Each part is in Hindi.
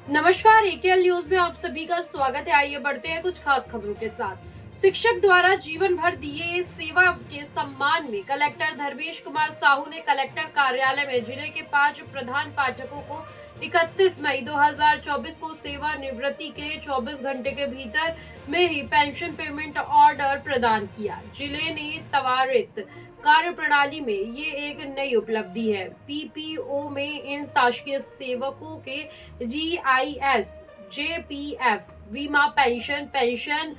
नमस्कार, एकेएल न्यूज में आप सभी का स्वागत है। आइए बढ़ते हैं कुछ खास खबरों के साथ। शिक्षक द्वारा जीवन भर दिए सेवा के सम्मान में कलेक्टर धर्मेश कुमार साहू ने कलेक्टर कार्यालय में जिले के 5 प्रधान पाठकों को 31 मई 2024 को सेवानिवृत्ति के 24 घंटे के भीतर में ही पेंशन पेमेंट ऑर्डर प्रदान किया। जिले ने त्वरित कार्य प्रणाली में ये एक नई उपलब्धि है। पीपीओ में इन शासकीय सेवकों के जीआईएस, जेपीएफ, बीमा, पेंशन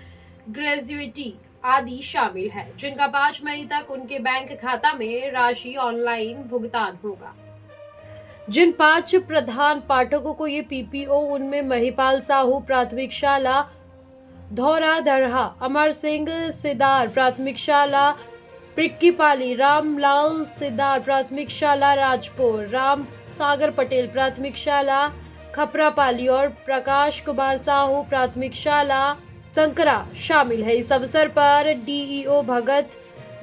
ग्रेजुएटी आदि शामिल है, जिनका 5 मई तक उनके बैंक खाता में राशि ऑनलाइन भुगतान होगा। जिन 5 प्रधान पाठकों को ये पीपीओ, उनमें महिपाल साहू प्राथमिक शाला धौरा दरहा, अमर सिंह सिदार प्राथमिक शाला प्रिक्कीपाली, रामलाल सिदार प्राथमिक शाला राजपुर, राम सागर पटेल प्राथमिक शाला खपरापाली और प्रकाश कुमार साहू प्राथमिक शाला संकरा शामिल है। इस अवसर पर डीईओ भगत,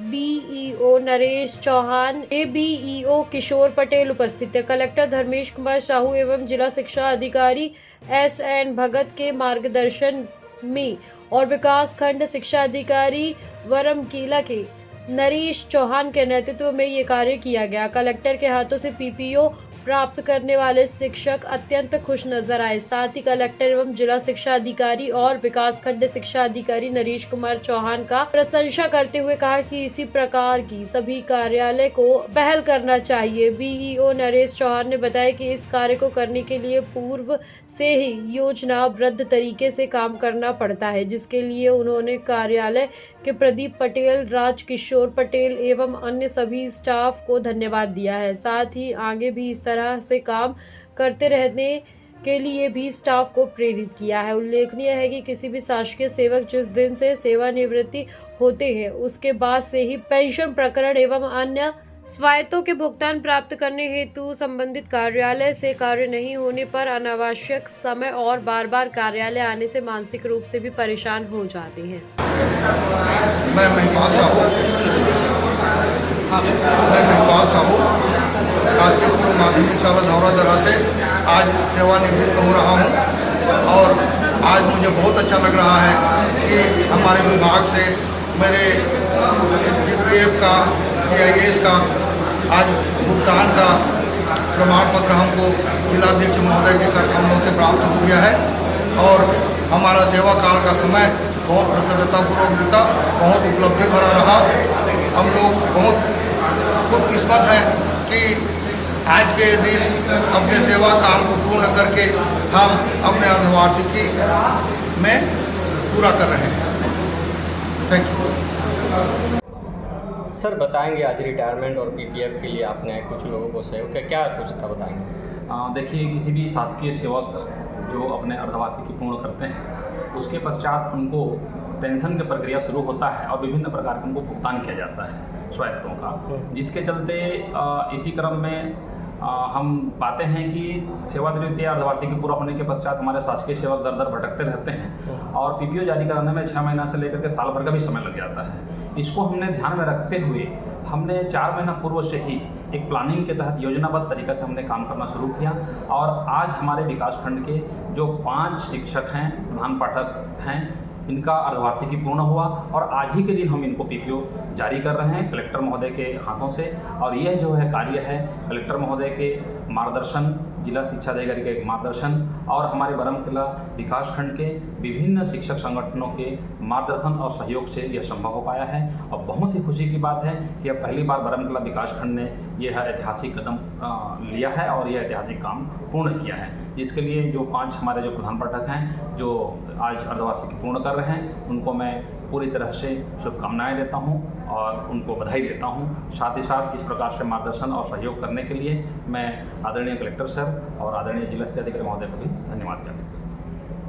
बीईओ नरेश चौहान, एबीईओ किशोर पटेल उपस्थित थे। कलेक्टर धर्मेश कुमार साहू एवं जिला शिक्षा अधिकारी एसएन भगत के मार्गदर्शन में और विकास खंड शिक्षा अधिकारी वरमकीला के नरेश चौहान के नेतृत्व में ये कार्य किया गया। कलेक्टर के हाथों से पीपीओ प्राप्त करने वाले शिक्षक अत्यंत खुश नजर आए। साथ ही कलेक्टर एवं जिला शिक्षा अधिकारी और विकास खंड शिक्षा अधिकारी नरेश कुमार चौहान का प्रशंसा करते हुए कहा कि इसी प्रकार की सभी कार्यालय को पहल करना चाहिए। बीईओ नरेश चौहान ने बताया कि इस कार्य को करने के लिए पूर्व से ही योजनाबद्ध तरीके से काम करना पड़ता है, जिसके लिए उन्होंने कार्यालय के प्रदीप पटेल, राजकिशोर पटेल एवं अन्य सभी स्टाफ को धन्यवाद दिया है। साथ ही आगे भी इस तरह से काम करते रहने के लिए भी स्टाफ को प्रेरित किया है। उल्लेखनीय है कि किसी भी शासकीय सेवक जिस दिन से सेवानिवृत्ति होते हैं उसके बाद से ही पेंशन प्रकरण एवं अन्य स्वायत्तों के भुगतान प्राप्त करने हेतु संबंधित कार्यालय से कार्य नहीं होने पर अनावश्यक समय और बार बार कार्यालय आने से मानसिक रूप से भी परेशान हो जाते हैं। मैं महिपाल साहू शासकीय पूर्व माध्यमिक शाला धौरा दरा से आज सेवानिवृत्त हो रहा हूं और आज मुझे बहुत अच्छा लग रहा है कि हमारे विभाग से मेरे जीपीएफ का, जीआईएस का आज भुगतान का प्रमाण पत्र हमको जिलाध्यक्ष महोदय के कार्यक्रमों से प्राप्त हो गया है और हमारा सेवा काल का समय बहुत प्रसन्नतापूर्वक बीता, बहुत उपलब्धि भरा रहा। हम लोग बहुत खुशकिस्मत हैं कि आज के दिन अपने सेवा काल को पूर्ण करके हम अपने अर्धवार्षिकी में पूरा कर रहे हैं। Thank you. सर बताएंगे, आज रिटायरमेंट और पीपीएफ के लिए आपने कुछ लोगों को सहयोग किया, क्या कुछ था बताएंगे? देखिए, किसी भी शासकीय सेवक जो अपने अर्धवार्षिकी पूर्ण करते हैं उसके पश्चात उनको पेंशन की प्रक्रिया शुरू होता है और विभिन्न प्रकार के उनको भुगतान किया जाता है स्वायत्तों का, जिसके चलते इसी क्रम में हम पाते हैं कि सेवानिवृत्ति या अर्धवार्षिकी पूरा होने के पश्चात हमारे शासकीय सेवक दर दर भटकते रहते हैं और पीपीओ जारी कराने में 6 महीना से लेकर के साल भर का भी समय लग जाता है। इसको हमने ध्यान में रखते हुए हमने 4 महीना पूर्व से ही एक प्लानिंग के तहत योजनाबद्ध तरीके से हमने काम करना शुरू किया और आज हमारे विकास खंड के जो 5 शिक्षक हैं, प्रधान पाठक हैं, इनका अर्धवार्षिकी पूर्ण हुआ और आज ही के दिन हम इनको पीपीओ जारी कर रहे हैं कलेक्टर महोदय के हाथों से। और यह जो है कार्य है कलेक्टर महोदय के मार्गदर्शन, जिला शिक्षा अधिकारी के मार्गदर्शन और हमारे बरमकिला विकास खंड के विभिन्न शिक्षक संगठनों के मार्गदर्शन और सहयोग से यह संभव हो पाया है। और बहुत ही खुशी की बात है कि अब पहली बार बरमकिला विकास खंड ने यह ऐतिहासिक कदम लिया है और यह ऐतिहासिक काम पूर्ण किया है, जिसके लिए जो 5 हमारे जो प्रधान पाठक हैं जो आज अर्धवार्षिकी पूर्ण कर रहे हैं उनको मैं पूरी तरह से शुभकामनाएं देता हूं और उनको बधाई देता हूं। साथ ही साथ इस प्रकार से मार्गदर्शन और सहयोग करने के लिए मैं आदरणीय कलेक्टर सर और आदरणीय जिला शिक्षा अधिकारी महोदय को भी धन्यवाद करता हूँ।